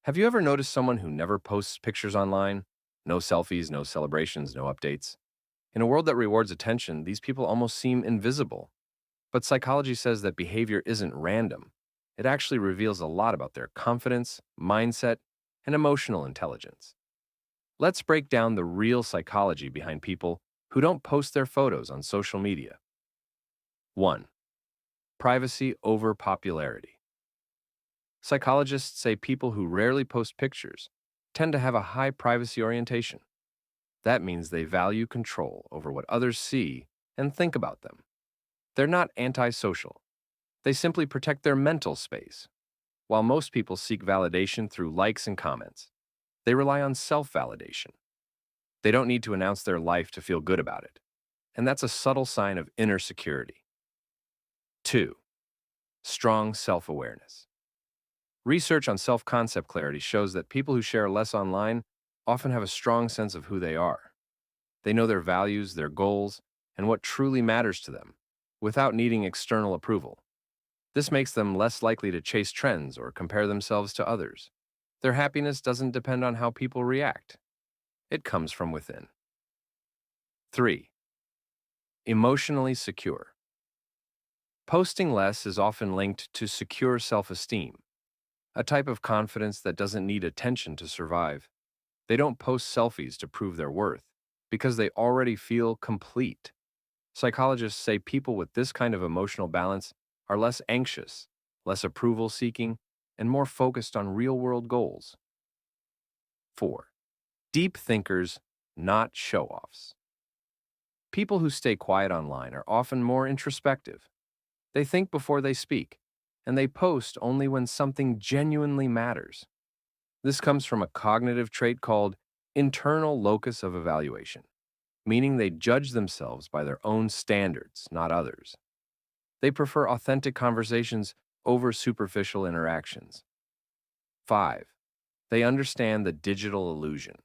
Have you ever noticed someone who never posts pictures online? No selfies, no celebrations, no updates. In a world that rewards attention, these people almost seem invisible. But psychology says that behavior isn't random. It actually reveals a lot about their confidence, mindset, and emotional intelligence. Let's break down the real psychology behind people who don't post their photos on social media. 1. Privacy over popularity. Psychologists say people who rarely post pictures tend to have a high privacy orientation. That means they value control over what others see and think about them. They're not antisocial. They simply protect their mental space. While most people seek validation through likes and comments, they rely on self-validation. They don't need to announce their life to feel good about it. And that's a subtle sign of inner security. 2. Strong self-awareness. Research on self-concept clarity shows that people who share less online often have a strong sense of who they are. They know their values, their goals, and what truly matters to them, without needing external approval. This makes them less likely to chase trends or compare themselves to others. Their happiness doesn't depend on how people react. It comes from within. 3. Emotionally secure. Posting less is often linked to secure self-esteem, a type of confidence that doesn't need attention to survive. They don't post selfies to prove their worth, because they already feel complete. Psychologists say people with this kind of emotional balance are less anxious, less approval seeking, and more focused on real world goals. 4. Deep thinkers, not show offs. People who stay quiet online are often more introspective. They think before they speak, and they post only when something genuinely matters. This comes from a cognitive trait called internal locus of evaluation, meaning they judge themselves by their own standards, not others. They prefer authentic conversations over superficial interactions. 5. They understand the digital illusion.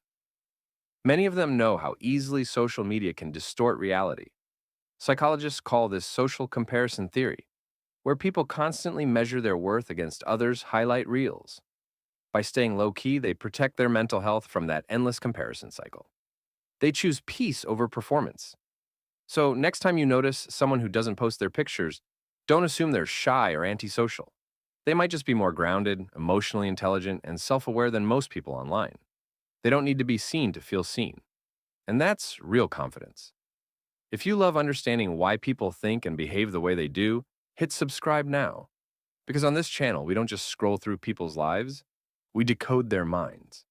Many of them know how easily social media can distort reality. Psychologists call this social comparison theory, where people constantly measure their worth against others' highlight reels. By staying low-key, they protect their mental health from that endless comparison cycle. They choose peace over performance. So next time you notice someone who doesn't post their pictures, don't assume they're shy or antisocial. They might just be more grounded, emotionally intelligent, and self-aware than most people online. They don't need to be seen to feel seen. And that's real confidence. If you love understanding why people think and behave the way they do, hit subscribe now. Because on this channel, we don't just scroll through people's lives, we decode their minds.